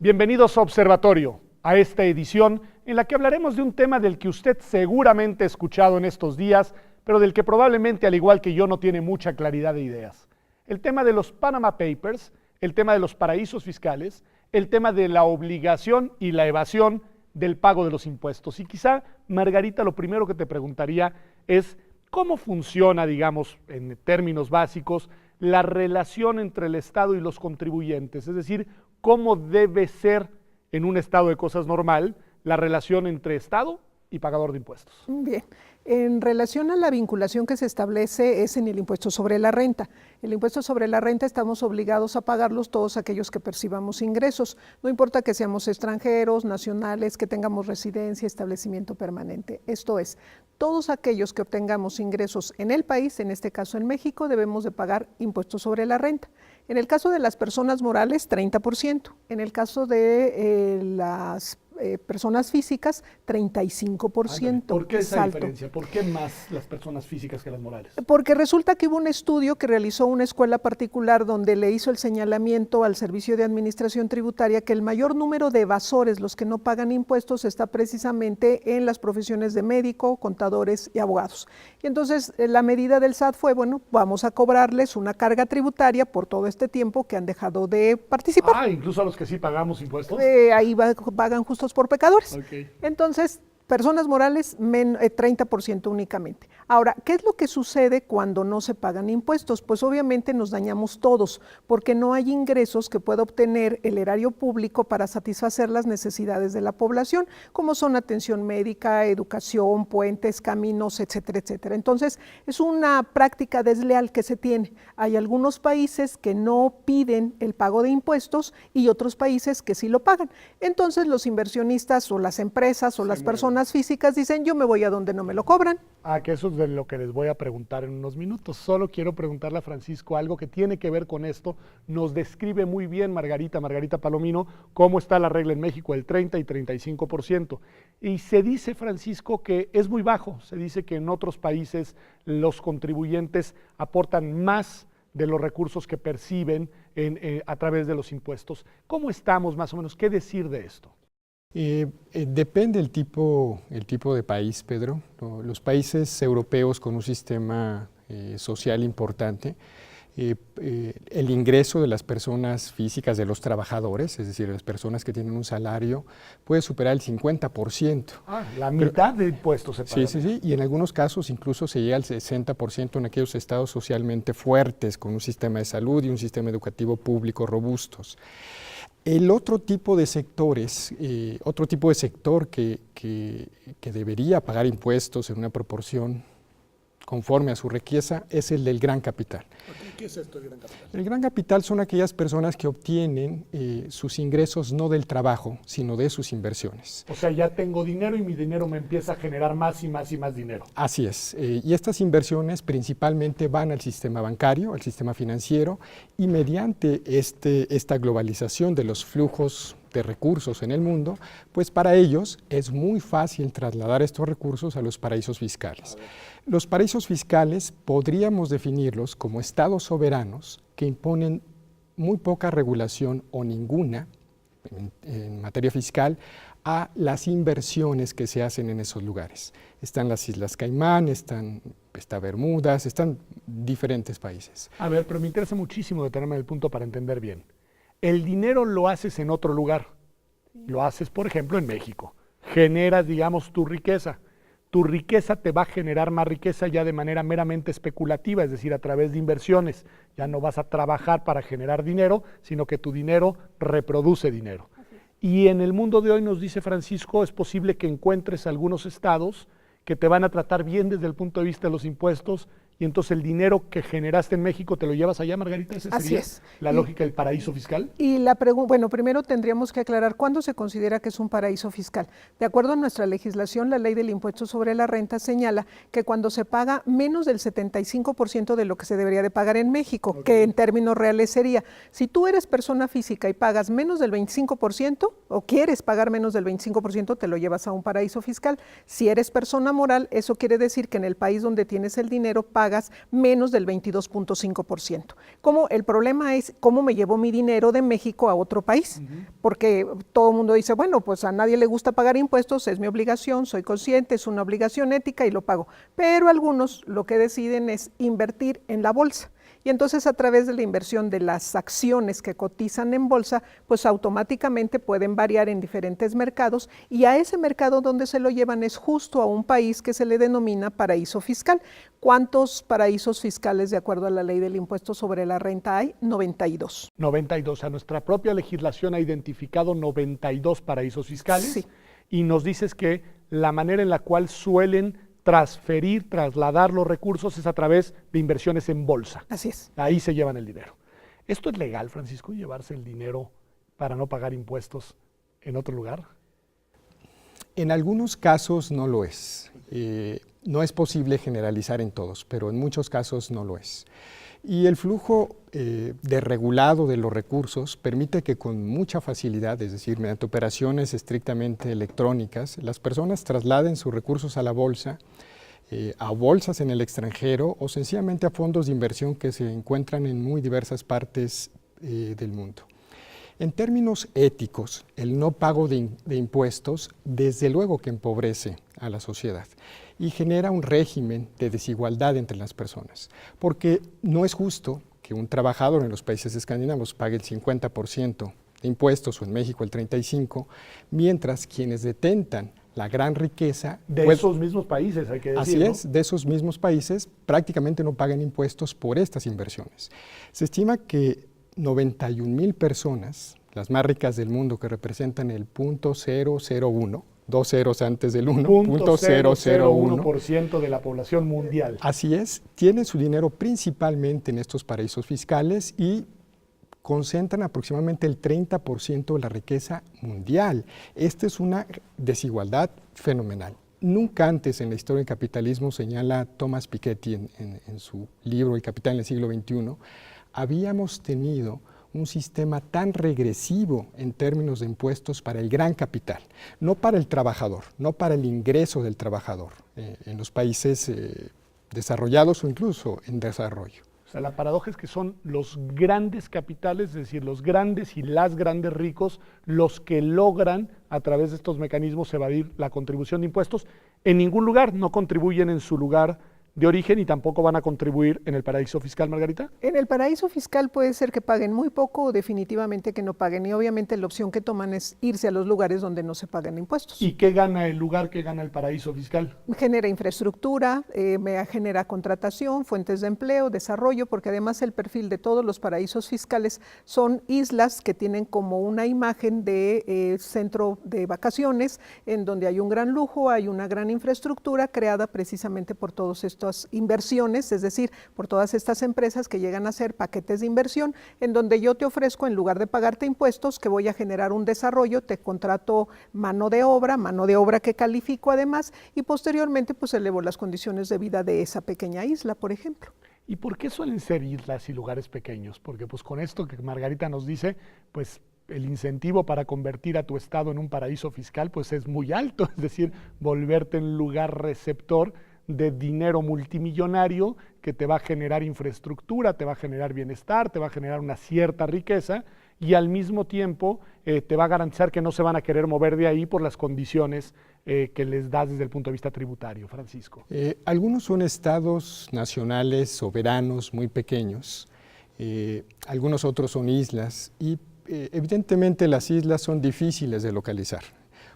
Bienvenidos a Observatorio, a esta edición en la que hablaremos de un tema del que usted seguramente ha escuchado en estos días, pero del que probablemente, al igual que yo, no tiene mucha claridad de ideas. El tema de los Panama Papers, el tema de los paraísos fiscales, el tema de la obligación y la evasión del pago de los impuestos. Y quizá, Margarita, lo primero que te preguntaría es cómo funciona, digamos, en términos básicos, la relación entre el Estado y los contribuyentes, es decir, cómo debe ser en un estado de cosas normal la relación entre Estado y pagador de impuestos. Bien, en relación a la vinculación que se establece es en el impuesto sobre la renta. El impuesto sobre la renta estamos obligados a pagarlos todos aquellos que percibamos ingresos, no importa que seamos extranjeros, nacionales, que tengamos residencia, establecimiento permanente. Esto es, todos aquellos que obtengamos ingresos en el país, en este caso en México, debemos de pagar impuestos sobre la renta. En el caso de las personas morales, 30%. En el caso de las personas físicas, 35%. ¿Por qué esa alto. diferencia? ¿Por qué más las personas físicas que las morales? Porque resulta que hubo un estudio que realizó una escuela particular donde le hizo el señalamiento al Servicio de Administración Tributaria que el mayor número de evasores, los que no pagan impuestos, está precisamente en las profesiones de médico, contadores y abogados. Y entonces la medida del SAT fue, bueno, vamos a cobrarles una carga tributaria por todo este tiempo que han dejado de participar. Ah, incluso a los que sí pagamos impuestos. Ahí pagan justos por pecadores. Okay. Entonces, personas morales, 30% únicamente. Ahora, ¿qué es lo que sucede cuando no se pagan impuestos? Pues obviamente nos dañamos todos, porque no hay ingresos que pueda obtener el erario público para satisfacer las necesidades de la población, como son atención médica, educación, puentes, caminos, etcétera, etcétera. Entonces, es una práctica desleal que se tiene. Hay algunos países que no piden el pago de impuestos y otros países que sí lo pagan. Entonces, los inversionistas o las empresas o las personas físicas dicen, yo me voy a donde no me lo cobran. Que eso es de lo que les voy a preguntar en unos minutos. Solo quiero preguntarle a Francisco algo que tiene que ver con esto. Nos describe muy bien Margarita Palomino, cómo está la regla en México, el 30 y 35%. Y se dice, Francisco, que es muy bajo. Se dice que en otros países los contribuyentes aportan más de los recursos que perciben a través de los impuestos. ¿Cómo estamos más o menos? ¿Qué decir de esto? Depende el tipo de país, Pedro. Los países europeos con un sistema social importante, el ingreso de las personas físicas, de los trabajadores, es decir, las personas que tienen un salario, puede superar el 50%. La mitad de impuestos se pagan. Sí, y en algunos casos incluso se llega al 60% en aquellos estados socialmente fuertes, con un sistema de salud y un sistema educativo público robustos. El otro tipo de sectores, otro tipo de sector que debería pagar impuestos en una proporción conforme a su riqueza es el del gran capital. ¿Qué es esto del gran capital? El gran capital son aquellas personas que obtienen sus ingresos no del trabajo, sino de sus inversiones. O sea, ya tengo dinero y mi dinero me empieza a generar más y más y más dinero. Así es, y estas inversiones principalmente van al sistema bancario, al sistema financiero, y mediante esta globalización de los flujos de recursos en el mundo, pues para ellos es muy fácil trasladar estos recursos a los paraísos fiscales. Los paraísos fiscales podríamos definirlos como estados soberanos que imponen muy poca regulación o ninguna en materia fiscal a las inversiones que se hacen en esos lugares. Están las Islas Caimán, está Bermudas, están diferentes países. A ver, pero me interesa muchísimo detenerme en el punto para entender bien. El dinero lo haces en otro lugar, lo haces, por ejemplo, en México. Generas, digamos, tu riqueza te va a generar más riqueza ya de manera meramente especulativa, es decir, a través de inversiones. Ya no vas a trabajar para generar dinero, sino que tu dinero reproduce dinero. Y en el mundo de hoy, nos dice Francisco, es posible que encuentres algunos estados que te van a tratar bien desde el punto de vista de los impuestos, y entonces el dinero que generaste en México te lo llevas allá, Margarita. ¿Esa sería la lógica del paraíso fiscal? Y bueno, primero tendríamos que aclarar cuándo se considera que es un paraíso fiscal. De acuerdo a nuestra legislación, la ley del impuesto sobre la renta señala que cuando se paga menos del 75% de lo que se debería de pagar en México, que en términos reales sería, si tú eres persona física y pagas menos del 25% o quieres pagar menos del 25%, te lo llevas a un paraíso fiscal. Si eres persona moral, eso quiere decir que en el país donde tienes el dinero, pagas menos del 22.5%. Como el problema es cómo me llevo mi dinero de México a otro país, porque todo el mundo dice, bueno, pues a nadie le gusta pagar impuestos, es mi obligación, soy consciente, es una obligación ética y lo pago. Pero algunos lo que deciden es invertir en la bolsa. Y entonces a través de la inversión de las acciones que cotizan en bolsa, pues automáticamente pueden variar en diferentes mercados y a ese mercado donde se lo llevan es justo a un país que se le denomina paraíso fiscal. ¿Cuántos paraísos fiscales de acuerdo a la ley del impuesto sobre la renta hay? 92. 92, o sea, nuestra propia legislación ha identificado 92 paraísos fiscales. Sí. Y nos dices que la manera en la cual suelen trasladar los recursos es a través de inversiones en bolsa. Así es. Ahí se llevan el dinero. ¿Esto es legal, Francisco, llevarse el dinero para no pagar impuestos en otro lugar? En algunos casos no lo es. No es posible generalizar en todos, pero en muchos casos no lo es. Y el flujo desregulado de los recursos permite que con mucha facilidad, es decir, mediante operaciones estrictamente electrónicas, las personas trasladen sus recursos a la bolsa, a bolsas en el extranjero o sencillamente a fondos de inversión que se encuentran en muy diversas partes del mundo. En términos éticos, el no pago de impuestos desde luego que empobrece a la sociedad y genera un régimen de desigualdad entre las personas, porque no es justo que un trabajador en los países escandinavos pague el 50% de impuestos o en México el 35%, mientras quienes detentan la gran riqueza de esos mismos países, hay que decir. Así es, de esos mismos países prácticamente no pagan impuestos por estas inversiones. Se estima que 91,000 personas, las más ricas del mundo, que representan el 0.001, dos ceros antes del 1, 0.001% de la población mundial. Así es, tienen su dinero principalmente en estos paraísos fiscales y concentran aproximadamente el 30% de la riqueza mundial. Esta es una desigualdad fenomenal. Nunca antes en la historia del capitalismo, señala Thomas Piketty en su libro El capital en el siglo XXI, habíamos tenido un sistema tan regresivo en términos de impuestos para el gran capital, no para el trabajador, no para el ingreso del trabajador en los países desarrollados o incluso en desarrollo. O sea, la paradoja es que son los grandes capitales, es decir, los grandes y las grandes ricos, los que logran a través de estos mecanismos evadir la contribución de impuestos. En ningún lugar no contribuyen en su lugar de origen y tampoco van a contribuir en el paraíso fiscal, Margarita. En el paraíso fiscal puede ser que paguen muy poco o definitivamente que no paguen y obviamente la opción que toman es irse a los lugares donde no se pagan impuestos. ¿Y qué gana el lugar, qué gana el paraíso fiscal? Genera infraestructura, genera contratación, fuentes de empleo, desarrollo, porque además el perfil de todos los paraísos fiscales son islas que tienen como una imagen de centro de vacaciones en donde hay un gran lujo, hay una gran infraestructura creada precisamente por todos estos inversiones, es decir, por todas estas empresas que llegan a hacer paquetes de inversión en donde yo te ofrezco, en lugar de pagarte impuestos, que voy a generar un desarrollo, te contrato mano de obra que califico además y posteriormente pues elevo las condiciones de vida de esa pequeña isla, por ejemplo. ¿Y por qué suelen ser islas y lugares pequeños? Porque pues con esto que Margarita nos dice, pues el incentivo para convertir a tu estado en un paraíso fiscal pues es muy alto, es decir, volverte en lugar receptor de dinero multimillonario que te va a generar infraestructura, te va a generar bienestar, te va a generar una cierta riqueza y al mismo tiempo te va a garantizar que no se van a querer mover de ahí por las condiciones que les das desde el punto de vista tributario. Francisco. Algunos son estados nacionales soberanos muy pequeños, algunos otros son islas y evidentemente las islas son difíciles de localizar.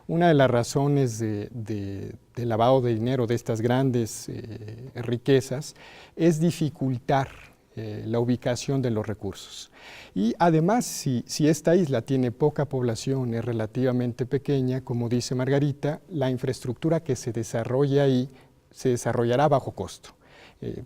Una de las razones de lavado de dinero de estas grandes riquezas es dificultar la ubicación de los recursos. Y además, si esta isla tiene poca población, es relativamente pequeña, como dice Margarita, la infraestructura que se desarrolla ahí se desarrollará a bajo costo.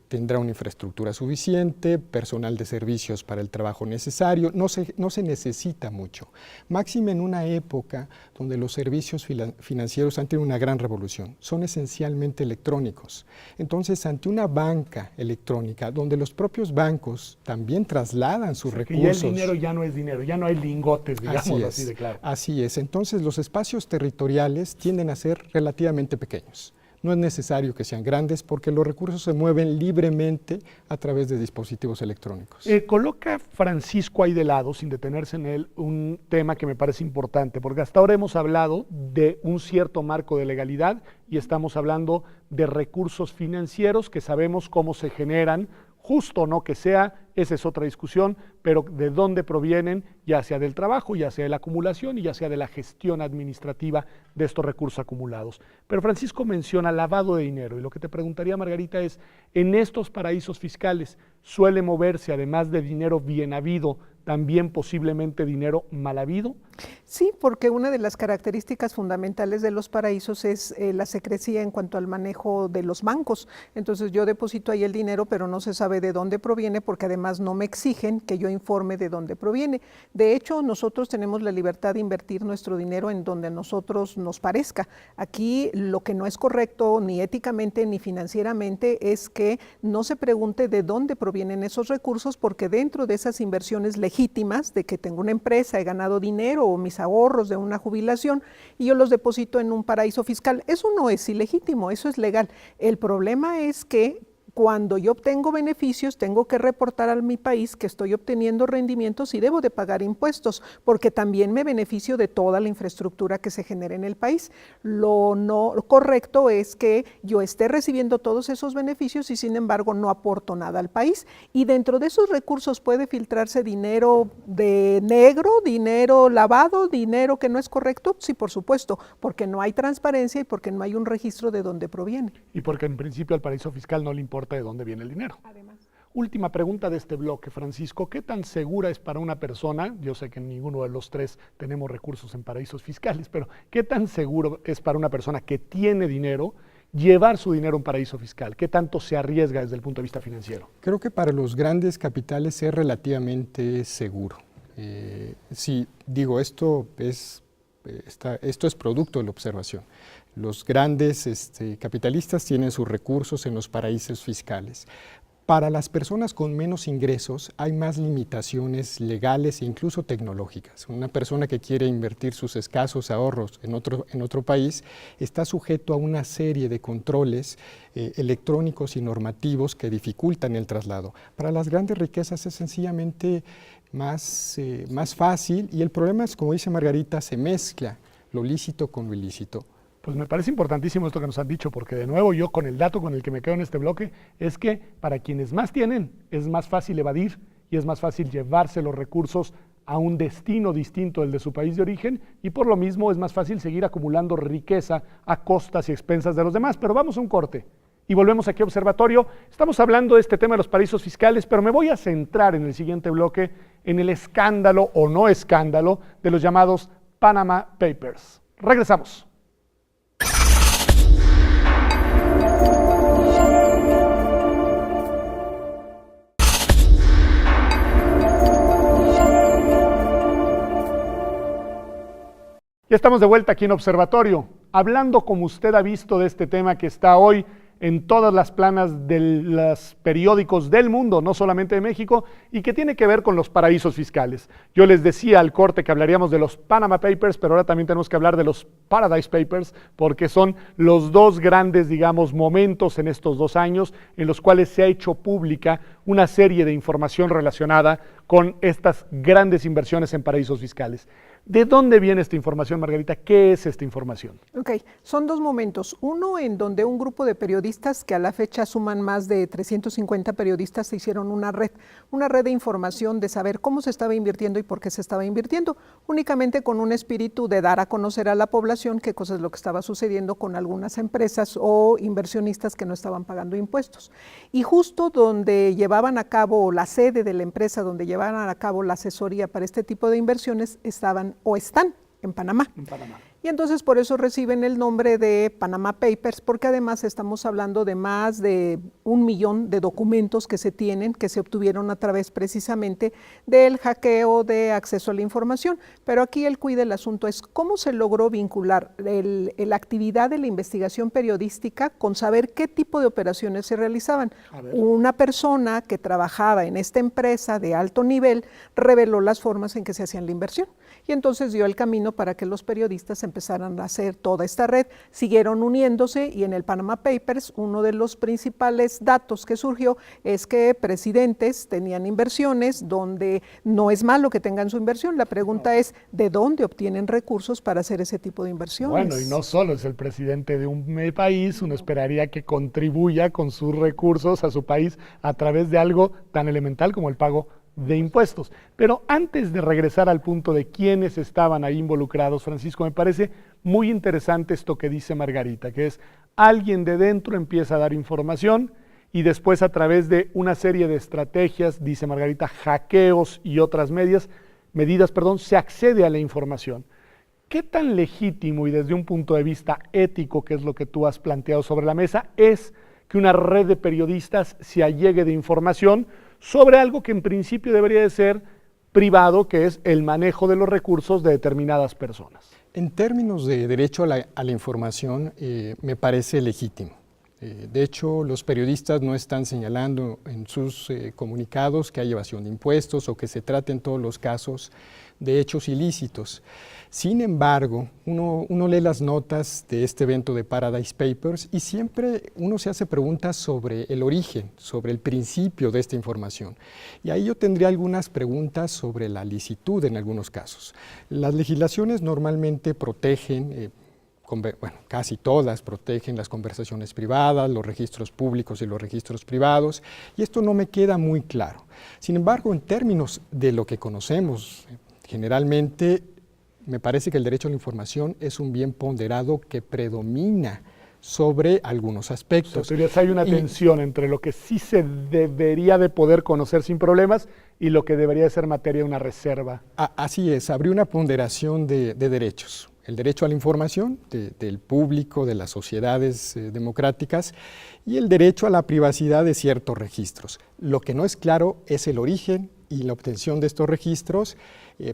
Tendrá una infraestructura suficiente, personal de servicios para el trabajo necesario, no se necesita mucho. Máxime en una época donde los servicios financieros han tenido una gran revolución, son esencialmente electrónicos. Entonces, ante una banca electrónica, donde los propios bancos también trasladan sus recursos. Y el dinero ya no es dinero, ya no hay lingotes, digamos así de claro. Así es, entonces los espacios territoriales tienden a ser relativamente pequeños. no es necesario que sean grandes porque los recursos se mueven libremente a través de dispositivos electrónicos. Coloca Francisco ahí de lado, sin detenerse en él, un tema que me parece importante, porque hasta ahora hemos hablado de un cierto marco de legalidad y estamos hablando de recursos financieros que sabemos cómo se generan, justo o no que sea, esa es otra discusión, pero de dónde provienen, ya sea del trabajo, ya sea de la acumulación y ya sea de la gestión administrativa de estos recursos acumulados. Pero Francisco menciona lavado de dinero y lo que te preguntaría, Margarita, es, en estos paraísos fiscales suele moverse, además de dinero bien habido, también posiblemente dinero mal habido. Sí, porque una de las características fundamentales de los paraísos es la secrecía en cuanto al manejo de los bancos. Entonces yo deposito ahí el dinero, pero no se sabe de dónde proviene, porque además no me exigen que yo informe de dónde proviene. De hecho, nosotros tenemos la libertad de invertir nuestro dinero en donde a nosotros nos parezca. Aquí lo que no es correcto, ni éticamente ni financieramente, es que no se pregunte de dónde provienen esos recursos, porque dentro de esas inversiones legítimas, de que tengo una empresa, he ganado dinero o mis ahorros de una jubilación y yo los deposito en un paraíso fiscal, eso no es ilegítimo, eso es legal. El problema es que cuando yo obtengo beneficios, tengo que reportar a mi país que estoy obteniendo rendimientos y debo de pagar impuestos, porque también me beneficio de toda la infraestructura que se genera en el país. Lo no correcto es que yo esté recibiendo todos esos beneficios y sin embargo no aporto nada al país. Y dentro de esos recursos puede filtrarse dinero de negro, dinero lavado, dinero que no es correcto. Sí, por supuesto, porque no hay transparencia y porque no hay un registro de dónde proviene. Y porque en principio al paraíso fiscal no le importa de dónde viene el dinero. Además. Última pregunta de este bloque, Francisco. ¿Qué tan segura es para una persona, yo sé que ninguno de los tres tenemos recursos en paraísos fiscales, pero qué tan seguro es para una persona que tiene dinero llevar su dinero a un paraíso fiscal? ¿Qué tanto se arriesga desde el punto de vista financiero? Creo que para los grandes capitales es relativamente seguro. Sí, digo, esto es producto de la observación. Los grandes capitalistas tienen sus recursos en los paraísos fiscales. Para las personas con menos ingresos hay más limitaciones legales e incluso tecnológicas. Una persona que quiere invertir sus escasos ahorros en otro país está sujeto a una serie de controles electrónicos y normativos que dificultan el traslado. Para las grandes riquezas es sencillamente más fácil y el problema es, como dice Margarita, se mezcla lo lícito con lo ilícito. Pues me parece importantísimo esto que nos han dicho, porque de nuevo yo con el dato con el que me quedo en este bloque es que para quienes más tienen es más fácil evadir y es más fácil llevarse los recursos a un destino distinto del de su país de origen y por lo mismo es más fácil seguir acumulando riqueza a costas y expensas de los demás. Pero vamos a un corte y volvemos aquí a Observatorio. Estamos hablando de este tema de los paraísos fiscales, pero me voy a centrar en el siguiente bloque en el escándalo o no escándalo de los llamados Panama Papers. Regresamos. Ya estamos de vuelta aquí en Observatorio, hablando como usted ha visto de este tema que está hoy en todas las planas de los periódicos del mundo, no solamente de México, y que tiene que ver con los paraísos fiscales. Yo les decía al corte que hablaríamos de los Panama Papers, pero ahora también tenemos que hablar de los Paradise Papers, porque son los dos grandes, digamos, momentos en estos 2 años en los cuales se ha hecho pública una serie de información relacionada con estas grandes inversiones en paraísos fiscales. ¿De dónde viene esta información, Margarita? ¿Qué es esta información? Ok, son 2 momentos. Uno en donde un grupo de periodistas, que a la fecha suman más de 350 periodistas, se hicieron una red de información de saber cómo se estaba invirtiendo y por qué se estaba invirtiendo, únicamente con un espíritu de dar a conocer a la población qué cosa es lo que estaba sucediendo con algunas empresas o inversionistas que no estaban pagando impuestos. Y justo donde llevaban a cabo la sede de la empresa, donde llevaban a cabo la asesoría para este tipo de inversiones, estaban o están en Panamá. Y entonces por eso reciben el nombre de Panama Papers, porque además estamos hablando de más de 1 millón de documentos que se tienen, que se obtuvieron a través precisamente del hackeo de acceso a la información. Pero aquí el quid del asunto es cómo se logró vincular la actividad de la investigación periodística con saber qué tipo de operaciones se realizaban. Una persona que trabajaba en esta empresa de alto nivel reveló las formas en que se hacían la inversión y entonces dio el camino para que los periodistas empezaran a hacer toda esta red, siguieron uniéndose y en el Panama Papers uno de los principales datos que surgió es que presidentes tenían inversiones donde no es malo que tengan su inversión, la pregunta es ¿de dónde obtienen recursos para hacer ese tipo de inversiones? Bueno, y no solo es el presidente de un país, uno esperaría que contribuya con sus recursos a su país a través de algo tan elemental como el pago de impuestos. Pero antes de regresar al punto de quiénes estaban ahí involucrados, Francisco, me parece muy interesante esto que dice Margarita, que es alguien de dentro empieza a dar información y después a través de una serie de estrategias, dice Margarita, hackeos y otras medidas, se accede a la información. ¿Qué tan legítimo y desde un punto de vista ético, que es lo que tú has planteado sobre la mesa, es que una red de periodistas se allegue de información sobre algo que en principio debería de ser privado, que es el manejo de los recursos de determinadas personas? En términos de derecho a la información, me parece legítimo. De hecho, los periodistas no están señalando en sus comunicados que hay evasión de impuestos o que se traten todos los casos de hechos ilícitos. Sin embargo, uno lee las notas de este evento de Paradise Papers y siempre uno se hace preguntas sobre el origen, sobre el principio de esta información. Y ahí yo tendría algunas preguntas sobre la licitud en algunos casos. Las legislaciones normalmente protegen, casi todas protegen las conversaciones privadas, los registros públicos y los registros privados, y esto no me queda muy claro. Sin embargo, en términos de lo que conocemos, generalmente me parece que el derecho a la información es un bien ponderado que predomina sobre algunos aspectos. O sea, hay una tensión entre lo que sí se debería de poder conocer sin problemas y lo que debería de ser materia de una reserva. Así es, habría una ponderación de derechos. El derecho a la información del público, de las sociedades democráticas, y el derecho a la privacidad de ciertos registros. Lo que no es claro es el origen y la obtención de estos registros,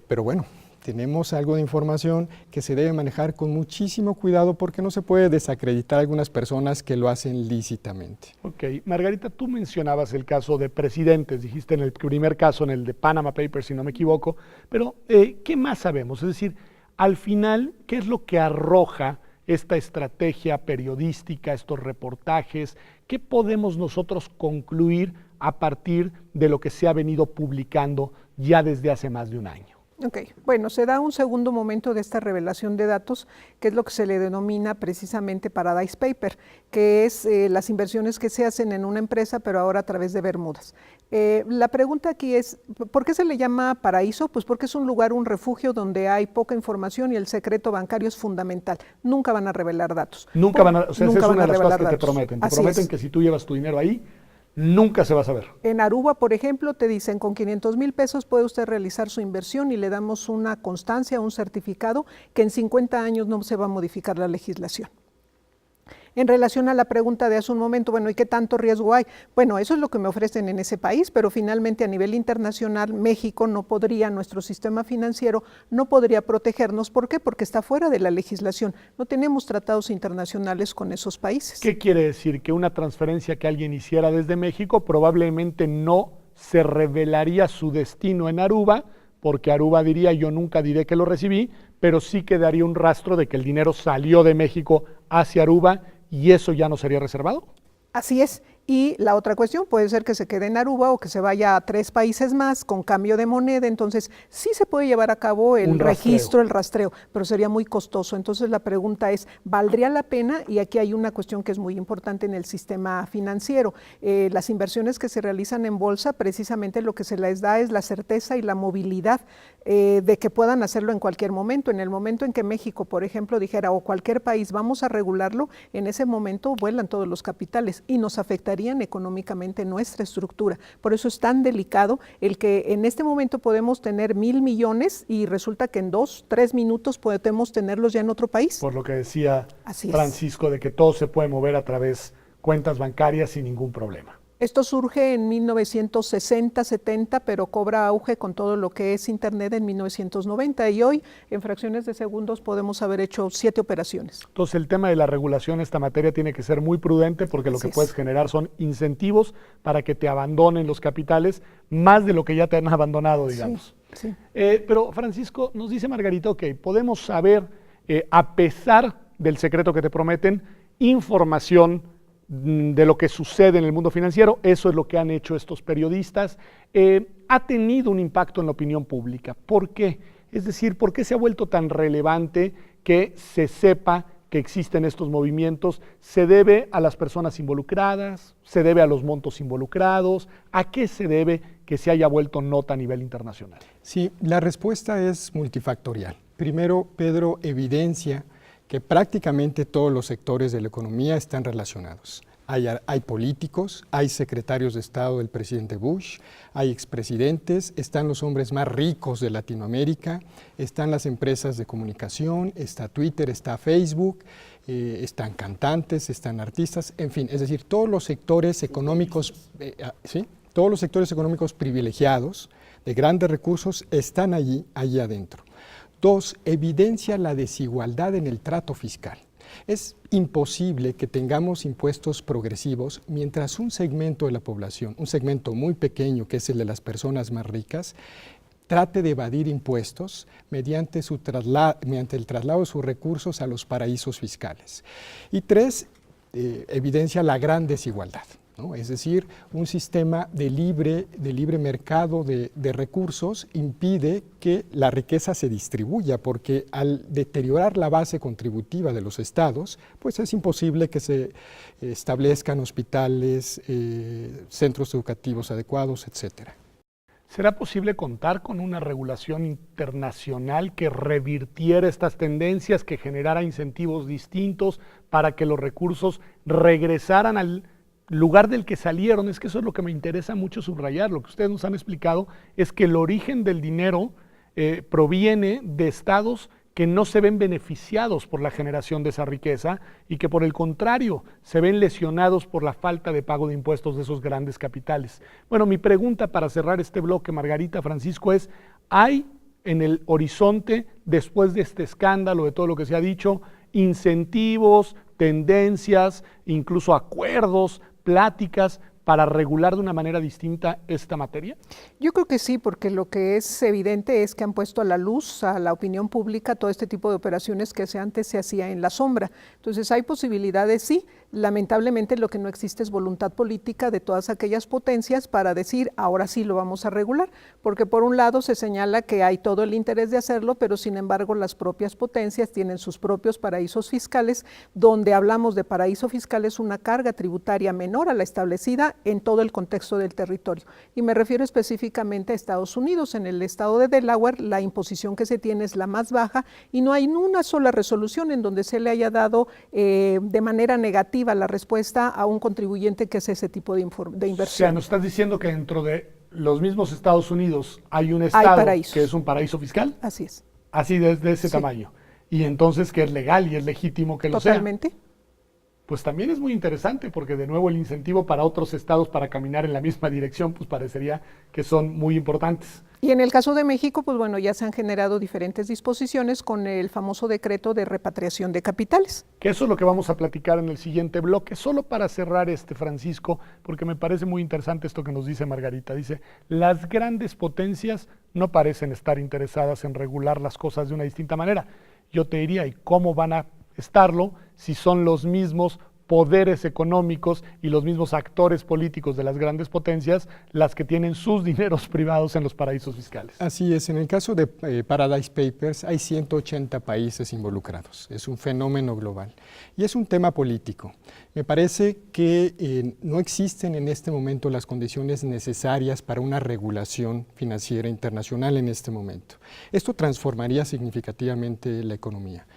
pero bueno, tenemos algo de información que se debe manejar con muchísimo cuidado porque no se puede desacreditar a algunas personas que lo hacen lícitamente. Ok, Margarita, tú mencionabas el caso de presidentes, dijiste en el primer caso, en el de Panama Papers, si no me equivoco, pero ¿qué más sabemos? Es decir, al final, ¿qué es lo que arroja esta estrategia periodística, estos reportajes? ¿Qué podemos nosotros concluir a partir de lo que se ha venido publicando ya desde hace más de un año? Ok, bueno, se da un segundo momento de esta revelación de datos, que es lo que se le denomina precisamente Paradise Paper, que es las inversiones que se hacen en una empresa, pero ahora a través de Bermudas. La pregunta aquí es, ¿por qué se le llama paraíso? Pues porque es un lugar, un refugio donde hay poca información y el secreto bancario es fundamental. Nunca van a revelar datos. Nunca van a, o sea, esa es una de las cosas que te datos. prometen. Te Así prometen es. que si tú llevas tu dinero ahí, nunca se va a saber. En Aruba, por ejemplo, te dicen con 500,000 pesos puede usted realizar su inversión y le damos una constancia, un certificado que en 50 años no se va a modificar la legislación. En relación a la pregunta de hace un momento, bueno, ¿y qué tanto riesgo hay? Bueno, eso es lo que me ofrecen en ese país, pero finalmente a nivel internacional México no podría, nuestro sistema financiero no podría protegernos. ¿Por qué? Porque está fuera de la legislación. No tenemos tratados internacionales con esos países. ¿Qué quiere decir? Que una transferencia que alguien hiciera desde México probablemente no se revelaría su destino en Aruba, porque Aruba diría yo nunca diré que lo recibí, pero sí quedaría un rastro de que el dinero salió de México hacia Aruba y eso ya no sería reservado. Así es. Y la otra cuestión puede ser que se quede en Aruba o que se vaya a 3 países más con cambio de moneda. Entonces, sí se puede llevar a cabo el registro, el rastreo, pero sería muy costoso. Entonces, la pregunta es, ¿valdría la pena? Y aquí hay una cuestión que es muy importante en el sistema financiero. Las inversiones que se realizan en bolsa, precisamente lo que se les da es la certeza y la movilidad de que puedan hacerlo en cualquier momento. En el momento en que México, por ejemplo, dijera, o cualquier país, vamos a regularlo, en ese momento vuelan todos los capitales y nos afectaría económicamente nuestra estructura. Por eso es tan delicado el que en este momento podemos tener 1,000 millones y resulta que en 2, 3 minutos podemos tenerlos ya en otro país. Por lo que decía Así Francisco, de que todo se puede mover a través de cuentas bancarias sin ningún problema. Esto surge en 1960, 70, pero cobra auge con todo lo que es Internet en 1990 y hoy en fracciones de segundos podemos haber hecho 7 operaciones. Entonces el tema de la regulación en esta materia tiene que ser muy prudente porque lo que puedes generar son incentivos para que te abandonen los capitales más de lo que ya te han abandonado, digamos. Sí. Pero Francisco, nos dice Margarita, ok, podemos saber a pesar del secreto que te prometen, información de lo que sucede en el mundo financiero. Eso es lo que han hecho estos periodistas. Ha tenido un impacto en la opinión pública. ¿Por qué? Es decir, ¿por qué se ha vuelto tan relevante que se sepa que existen estos movimientos? ¿Se debe a las personas involucradas? ¿Se debe a los montos involucrados? ¿A qué se debe que se haya vuelto nota a nivel internacional? Sí, la respuesta es multifactorial. Primero, Pedro evidencia que prácticamente todos los sectores de la economía están relacionados. Hay políticos, hay secretarios de Estado del presidente Bush, hay expresidentes, están los hombres más ricos de Latinoamérica, están las empresas de comunicación, está Twitter, está Facebook, están cantantes, están artistas, en fin, es decir, todos los sectores económicos, ¿sí? Todos los sectores económicos privilegiados de grandes recursos están allí adentro. Dos, evidencia la desigualdad en el trato fiscal. Es imposible que tengamos impuestos progresivos mientras un segmento de la población, un segmento muy pequeño que es el de las personas más ricas, trate de evadir impuestos mediante el traslado de sus recursos a los paraísos fiscales. Y tres, evidencia la gran desigualdad, ¿no? Es decir, un sistema de libre mercado de recursos impide que la riqueza se distribuya, porque al deteriorar la base contributiva de los estados, pues es imposible que se establezcan hospitales, centros educativos adecuados, etcétera. ¿Será posible contar con una regulación internacional que revirtiera estas tendencias, que generara incentivos distintos para que los recursos regresaran al lugar del que salieron? Es que eso es lo que me interesa mucho subrayar. Lo que ustedes nos han explicado es que el origen del dinero proviene de estados que no se ven beneficiados por la generación de esa riqueza y que por el contrario se ven lesionados por la falta de pago de impuestos de esos grandes capitales. Bueno, mi pregunta para cerrar este bloque, Margarita, Francisco, es: ¿hay en el horizonte, después de este escándalo, de todo lo que se ha dicho, incentivos, tendencias, incluso acuerdos, pláticas para regular de una manera distinta esta materia? Yo creo que sí, porque lo que es evidente es que han puesto a la luz, a la opinión pública, todo este tipo de operaciones que antes se hacía en la sombra. Entonces hay posibilidades, sí. Lamentablemente lo que no existe es voluntad política de todas aquellas potencias para decir ahora sí lo vamos a regular, porque por un lado se señala que hay todo el interés de hacerlo, pero sin embargo las propias potencias tienen sus propios paraísos fiscales, donde hablamos de paraíso fiscal es una carga tributaria menor a la establecida en todo el contexto del territorio. Y me refiero específicamente a Estados Unidos. En el estado de Delaware la imposición que se tiene es la más baja y no hay una sola resolución en donde se le haya dado de manera negativa la respuesta a un contribuyente que hace ese tipo de inversión. O sea, nos estás diciendo que dentro de los mismos Estados Unidos hay un estado que es un paraíso fiscal. Así es. Así de ese tamaño. Y entonces que es legal y es legítimo que lo sea. Totalmente. Pues también es muy interesante, porque de nuevo el incentivo para otros estados para caminar en la misma dirección, pues parecería que son muy importantes. Y en el caso de México, pues bueno, ya se han generado diferentes disposiciones con el famoso decreto de repatriación de capitales. Que eso es lo que vamos a platicar en el siguiente bloque. Solo para cerrar Francisco, porque me parece muy interesante esto que nos dice Margarita. Dice, las grandes potencias no parecen estar interesadas en regular las cosas de una distinta manera. Yo te diría, ¿y cómo van a estarlo si son los mismos poderes económicos y los mismos actores políticos de las grandes potencias las que tienen sus dineros privados en los paraísos fiscales? Así es, en el caso de Paradise Papers hay 180 países involucrados, es un fenómeno global y es un tema político. Me parece que no existen en este momento las condiciones necesarias para una regulación financiera internacional en este momento. Esto transformaría significativamente la economía.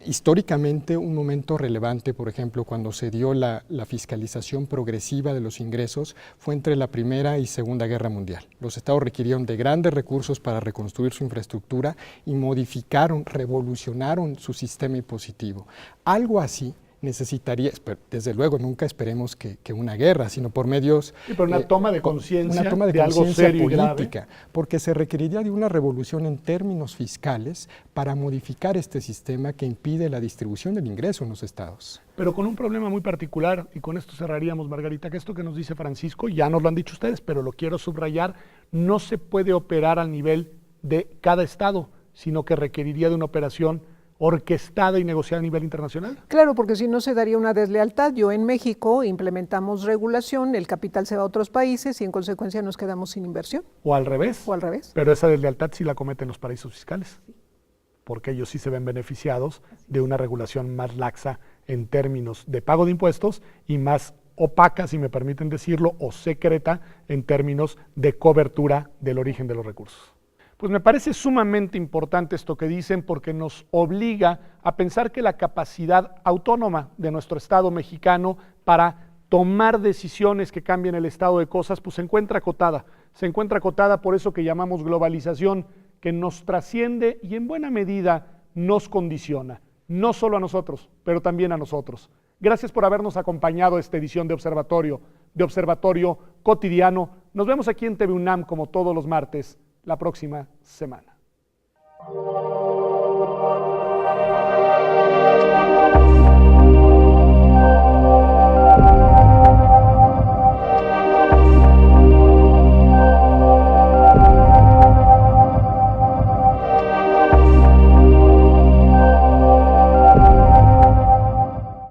Históricamente, un momento relevante, por ejemplo, cuando se dio la fiscalización progresiva de los ingresos, fue entre la Primera y Segunda Guerra Mundial. Los estados requirieron de grandes recursos para reconstruir su infraestructura y modificaron, revolucionaron su sistema impositivo. Algo así necesitaría, desde luego nunca esperemos que una guerra, sino por medios... Sí, pero una toma de conciencia de algo serio política, y grave. Porque se requeriría de una revolución en términos fiscales para modificar este sistema que impide la distribución del ingreso en los estados. Pero con un problema muy particular, y con esto cerraríamos, Margarita, que esto que nos dice Francisco, ya nos lo han dicho ustedes, pero lo quiero subrayar, no se puede operar al nivel de cada estado, sino que requeriría de una operación orquestada y negociada a nivel internacional? Claro, porque si no se daría una deslealtad. Yo en México implementamos regulación, el capital se va a otros países y en consecuencia nos quedamos sin inversión. ¿O al revés? O al revés. Pero esa deslealtad sí la cometen los paraísos fiscales, porque ellos sí se ven beneficiados de una regulación más laxa en términos de pago de impuestos y más opaca, si me permiten decirlo, o secreta en términos de cobertura del origen de los recursos. Pues me parece sumamente importante esto que dicen porque nos obliga a pensar que la capacidad autónoma de nuestro Estado mexicano para tomar decisiones que cambien el estado de cosas, pues se encuentra acotada. Se encuentra acotada por eso que llamamos globalización, que nos trasciende y en buena medida nos condiciona, no solo a nosotros, pero también a nosotros. Gracias por habernos acompañado a esta edición de Observatorio Cotidiano. Nos vemos aquí en TV UNAM como todos los martes la próxima semana.